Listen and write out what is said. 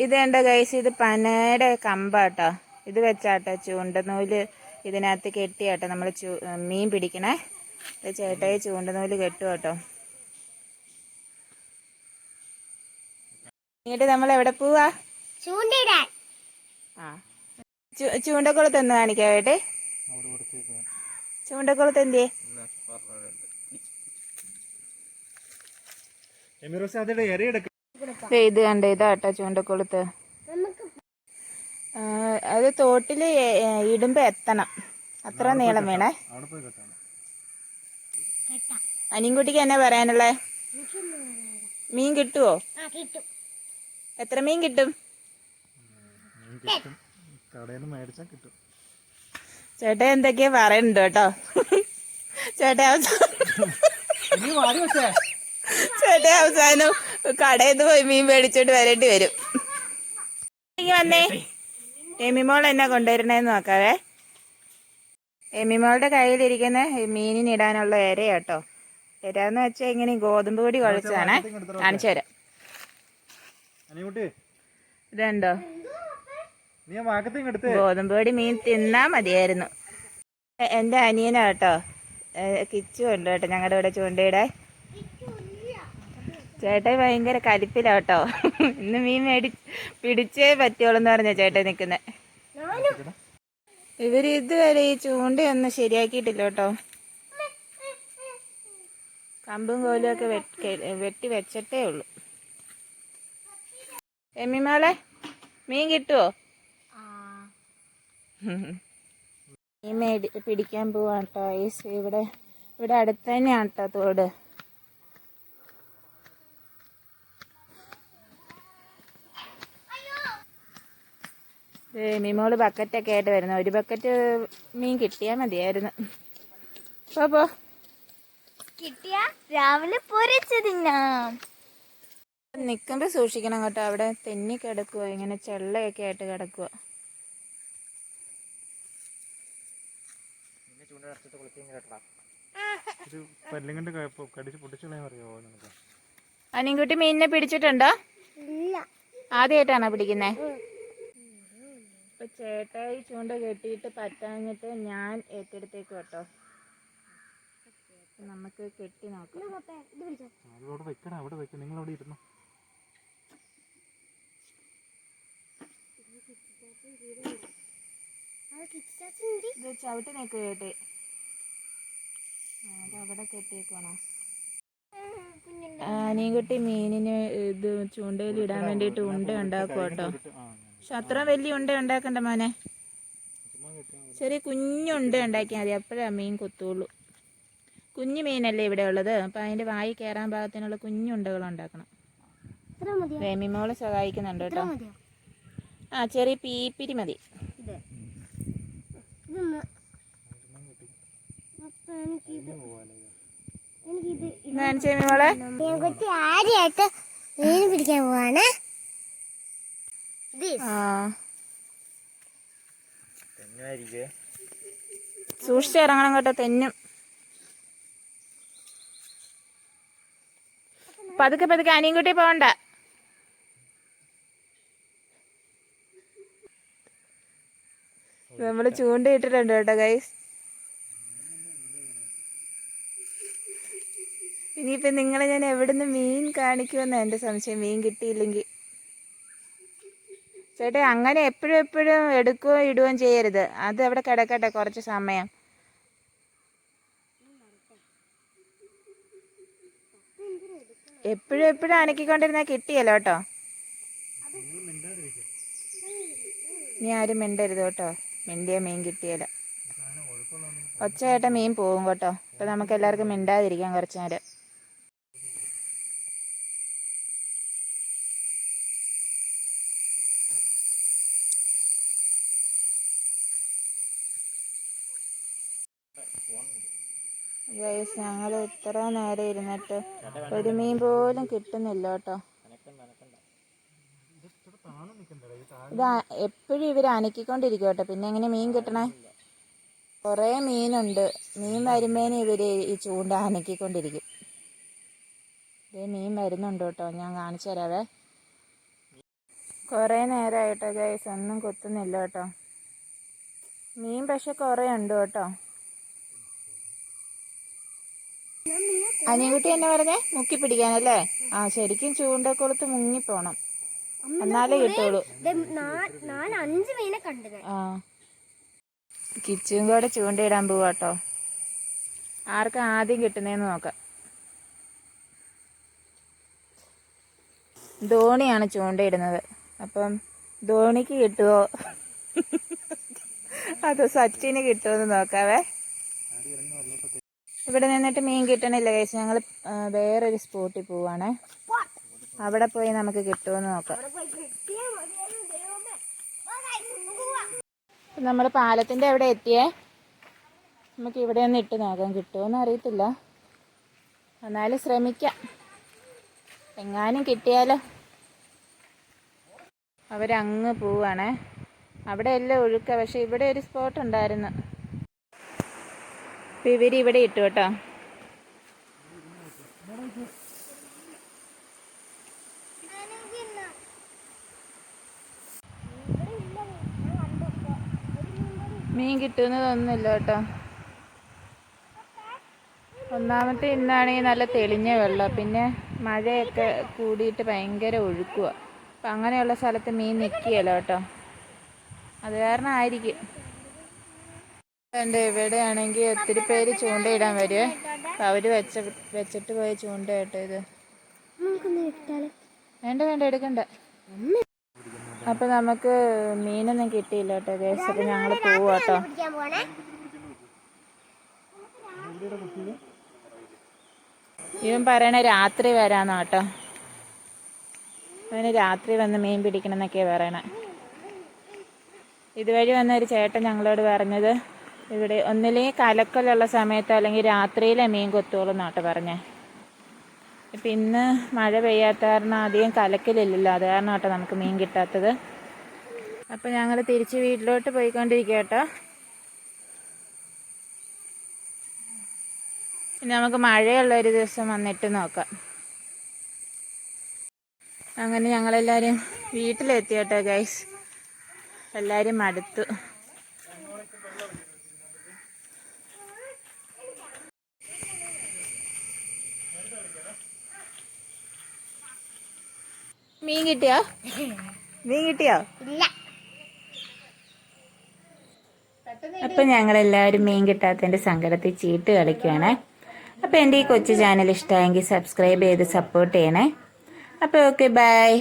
ഇത് കണ്ടോ ഗൈസ്, ഇത് പനയുടെ കമ്പാട്ടോ. ഇത് വെച്ചാട്ടോ ചൂണ്ടനൂല് ഇതിനകത്ത് കെട്ടിയാട്ടോ നമ്മൾ മീൻ പിടിക്കണേ. ചേട്ടായി ചൂണ്ടനൂല് കെട്ടും കേട്ടോ. എന്നിട്ട് നമ്മൾ എവിടെ പോവാ? ആ, ചൂണ്ടക്കുളത്ത് ഒന്ന് കാണിക്കാവേട്ടെ. ചൂണ്ടക്കുളത്ത് എന്തിയെ? ഇത് കണ്ട ഇതാട്ടോ ചൂണ്ടക്കുളത്ത്. അത് തോട്ടില് ഇടുമ്പോ എത്തണം, അത്ര നീളം വേണേ. അനിൻകുട്ടിക്ക് എന്നാ പറയാനുള്ളേ? മീൻ കിട്ടുവോ? എത്ര മീൻ കിട്ടും? ചേട്ടാ എന്തൊക്കെയാ പറയുന്നുണ്ട് കേട്ടോ. ചേട്ടാ അവസാനം കടയിൽ നിന്ന് പോയി മീൻ മേടിച്ചോണ്ട് വരേണ്ടി വരും. വന്നേ, എമിമോൾ എന്നാ കൊണ്ടുവരണേന്ന് നോക്കാവേ. എമിമോളുടെ കയ്യിലിരിക്കുന്ന മീനിനിടാനുള്ള ഇര കേട്ടോ. ഇരാന്ന് വെച്ചാൽ ഇങ്ങനെ ഗോതമ്പ് പൊടി കുഴച്ചതാണേ. കാണിച്ചു തരാം. ഇതുണ്ടോ, ഗോതമ്പ് പൊടി മീൻ തിന്നാ മതിയായിരുന്നു. എൻ്റെ അനിയനാ കേട്ടോ, കിച്ചു ഉണ്ട് കേട്ടോ ഞങ്ങളുടെ ഇവിടെ ചൂണ്ടയുടെ. ചേട്ടായി ഭയങ്കര കലിപ്പിലാട്ടോ. ഇന്ന് മീൻ പിടിച്ചേ പറ്റുള്ളൂന്ന് പറഞ്ഞ ചേട്ടായി നിൽക്കുന്നത്. ഇവര് ഇതുവരെ ഈ ചൂണ്ടയൊന്നും ശരിയാക്കിയിട്ടില്ല കേട്ടോ. കമ്പും കോലും ഒക്കെ വെട്ടി വെച്ചിട്ടേ ഉള്ളൂ. എമ്മിമാളെ മീൻ കിട്ടുവോ? മീൻ പിടിക്കാൻ പോവാണ് കേട്ടോ. ഇവിടെ അടുത്ത് തന്നെയാണ് കേട്ടോ തോട്. മിമോള് ബക്കറ്റൊക്കെ ആയിട്ട് വരുന്നു. ഒരു ബക്കറ്റ് മീൻ കിട്ടിയാൽ മതിയായിരുന്നു. പോ കിട്ടിയാ രാവിലെ പൊരിച്ച് തിന്നാം. നിൽക്കുമ്പോ സൂക്ഷിക്കണം കേട്ടോ, അവിടെ തെന്നി കിടക്കുക, ഇങ്ങനെ ചെള്ളയൊക്കെ ആയിട്ട് കിടക്കുക. അനിൻകുട്ടി മീനിനെ പിടിച്ചിട്ടുണ്ടോ? ആദ്യമായിട്ടാണോ പിടിക്കുന്നേ? ഇപ്പൊ ചേട്ടായി ചൂണ്ട കെട്ടിയിട്ട് പറ്റാഞ്ഞിട്ട് ഞാൻ ഏറ്റെടുത്തേക്ക് കേട്ടോ. നമുക്ക് കെട്ടി നോക്കാം. ചവിട്ടി നിൽക്കുക കേട്ടെ, അതവിടെ കെട്ടിയേക്കണോ? അനിൻകുട്ടി മീനിന് ഇത് ചൂണ്ടയിൽ ഇടാൻ വേണ്ടിയിട്ട് ഉണ്ട ഉണ്ടാക്കും കേട്ടോ. പക്ഷെ അത്ര വലിയ ഉണ്ട ഉണ്ടാക്കണ്ട മോനെ, ചെറിയ കുഞ്ഞുണ്ട ഉണ്ടാക്കിയാൽ മതി, അപ്പോഴാ മീൻ കൊത്തുള്ളൂ. കുഞ്ഞു മീനല്ലേ ഇവിടെ ഉള്ളത്, അപ്പം അതിൻ്റെ വായി കയറാൻ പാകത്തിനുള്ള കുഞ്ഞുണ്ടകൾ ഉണ്ടാക്കണം. വേമിമോള് സഹായിക്കുന്നുണ്ട് കേട്ടോ. ആ, ചെറിയ പീപ്പിരി മതി. മോളെ ആദ്യമായിട്ട് മീൻ പിടിക്കാൻ പോവാണ്. സൂക്ഷിച്ചിറങ്ങണം കേട്ടോ, തെന്നും. പതുക്കെ പതുക്കെ, അനിൻകുട്ടി പോകണ്ട. നമ്മള് ചൂണ്ടയിട്ടിട്ടുണ്ട് കേട്ടോ ഗൈസ്. ഇനിയിപ്പം നിങ്ങളെ ഞാൻ എവിടുന്ന് മീൻ കാണിക്കുമെന്നാണ് എൻ്റെ സംശയം, മീൻ കിട്ടിയില്ലെങ്കിൽ. ചേട്ടാ അങ്ങനെ എപ്പോഴും എടുക്കുകയോ ഇടുകയും ചെയ്യരുത്, അത് അവിടെ കിടക്കട്ടെ കുറച്ച് സമയം. എപ്പോഴും അനക്കിക്കൊണ്ടിരുന്നാൽ കിട്ടിയല്ലോ കേട്ടോ. നീ ആരും മിണ്ടരുത് കേട്ടോ, മിണ്ടിയ മീൻ കിട്ടിയല്ല. ഒച്ചയായിട്ട് മീൻ പോകും കേട്ടോ. ഇപ്പം നമുക്ക് എല്ലാവർക്കും മിണ്ടാതിരിക്കാം കുറച്ച് നേരം. ഞങ്ങൾ ഇത്ര നേരം ഇരുന്നിട്ട് ഒരു മീൻ പോലും കിട്ടുന്നില്ല കേട്ടോ. ഇത് എപ്പോഴും ഇവർ അനക്കിക്കൊണ്ടിരിക്കും കേട്ടോ, പിന്നെ എങ്ങനെ മീൻ കിട്ടണേ? കുറേ മീനുണ്ട്, മീൻ വരുമ്പേന് ഇവർ ഈ ചൂണ്ട അനക്കിക്കൊണ്ടിരിക്കും. ഇതേ മീൻ വരുന്നുണ്ട് കേട്ടോ, ഞാൻ കാണിച്ചു തരാവേ. കുറേ നേരമായിട്ടോ ഗൈസ്, ഒന്നും കൊത്തുന്നില്ല കേട്ടോ. മീൻ പക്ഷെ കുറേ ഉണ്ട് കേട്ടോ. അനിയൻകുട്ടി എന്നെ പറഞ്ഞേ മുക്കി പിടിക്കാനല്ലേ? ആ ശരിക്കും ചൂണ്ടക്കൊളുത്ത് മുങ്ങിപ്പോണം, എന്നാലേ കിട്ടുള്ളൂ. ആ കിച്ചും കൂടെ ചൂണ്ടയിടാൻ പോവാട്ടോ. ആർക്കും ആദ്യം കിട്ടുന്നതെന്ന് നോക്കാം. ധോണിയാണ് ചൂണ്ടയിടുന്നത്. അപ്പം ധോണിക്ക് കിട്ടുമോ അതോ സച്ചിന് കിട്ടുമോന്ന് നോക്കാവേ. ഇവിടെ നിന്നിട്ട് മീൻ കിട്ടണില്ല കഴിച്ച് ഞങ്ങൾ വേറൊരു സ്പോട്ടിൽ പോവാണേ. അവിടെ പോയി നമുക്ക് കിട്ടുമെന്ന് നോക്കാം. നമ്മൾ പാലത്തിൻ്റെ അവിടെ എത്തിയേ. നമുക്ക് ഇവിടെ ഒന്ന് ഇട്ട് നോക്കാം, കിട്ടുമോന്ന് അറിയത്തില്ല, എന്നാലും ശ്രമിക്കാം. എങ്ങാനും കിട്ടിയാലോ. അവരങ്ങ് പോവാണേ. അവിടെ എല്ലാം ഒഴുക്ക, പക്ഷെ ഇവിടെ ഒരു സ്പോട്ട് ഉണ്ടായിരുന്നു. അപ്പം ഇവരിവിടെ ഇട്ടു കേട്ടോ. മീൻ കിട്ടുന്നതൊന്നുമില്ല കേട്ടോ. ഒന്നാമത്തെ ഇന്നാണെങ്കിൽ നല്ല തെളിഞ്ഞ വെള്ളം, പിന്നെ മഴയൊക്കെ കൂടിയിട്ട് ഭയങ്കര ഒഴുക്കുക. അപ്പം അങ്ങനെയുള്ള സ്ഥലത്ത് മീൻ നിൽക്കുകയല്ലോ കേട്ടോ, അത് കാരണം ആയിരിക്കും. എൻ്റെ ഇവിടെയാണെങ്കിൽ ഒത്തിരി പേര് ചൂണ്ടയിടാൻ വരുവേ. അപ്പം അവർ വെച്ചിട്ട് പോയ ചൂണ്ട കേട്ടോ ഇത്. വേണ്ട എടുക്കണ്ട. അപ്പം നമുക്ക് മീനൊന്നും കിട്ടിയില്ല കേട്ടോ ഗൈസ്. അപ്പം ഞങ്ങൾ പോവാ കേട്ടോ. ഇവൻ പറയണേ രാത്രി വരാമെന്നോ കേട്ടോ. അവന് രാത്രി വന്ന് മീൻ പിടിക്കണം എന്നൊക്കെയാണ് പറയണേ. ഇതുവഴി വന്ന ഒരു ചേട്ടൻ ഞങ്ങളോട് പറഞ്ഞത് ഇവിടെ ഒന്നില്ലെങ്കിൽ കലക്കലുള്ള സമയത്തോ അല്ലെങ്കിൽ രാത്രിയിലെ മീൻ കൊത്തുള്ളൂ എന്നാട്ടോ പറഞ്ഞേ. ഇപ്പം ഇന്ന് മഴ പെയ്യാത്ത കാരണം അധികം കലക്കലില്ലല്ലോ, അത് കാരണം കേട്ടോ നമുക്ക് മീൻ കിട്ടാത്തത്. അപ്പം ഞങ്ങൾ തിരിച്ച് വീട്ടിലോട്ട് പോയിക്കൊണ്ടിരിക്കുക കേട്ടോ. പിന്നെ നമുക്ക് മഴയുള്ളൊരു ദിവസം വന്നിട്ട് നോക്കാം. അങ്ങനെ ഞങ്ങളെല്ലാവരും വീട്ടിലെത്തി കേട്ടോ ഗൈസ്. എല്ലാവരും മടുത്തു. മീൻ കിട്ടിയോ? ഇല്ല. അപ്പം ഞങ്ങളെല്ലാവരും മീൻ കിട്ടാത്തതിൻ്റെ സങ്കടത്തിൽ ചീട്ട് കളിക്കുകയാണേ. അപ്പോൾ എൻ്റെ ഈ കൊച്ചു ചാനൽ ഇഷ്ടമായെങ്കിൽ സബ്സ്ക്രൈബ് ചെയ്ത് സപ്പോർട്ട് ചെയ്യണേ. അപ്പോൾ ഓക്കെ, ബൈ.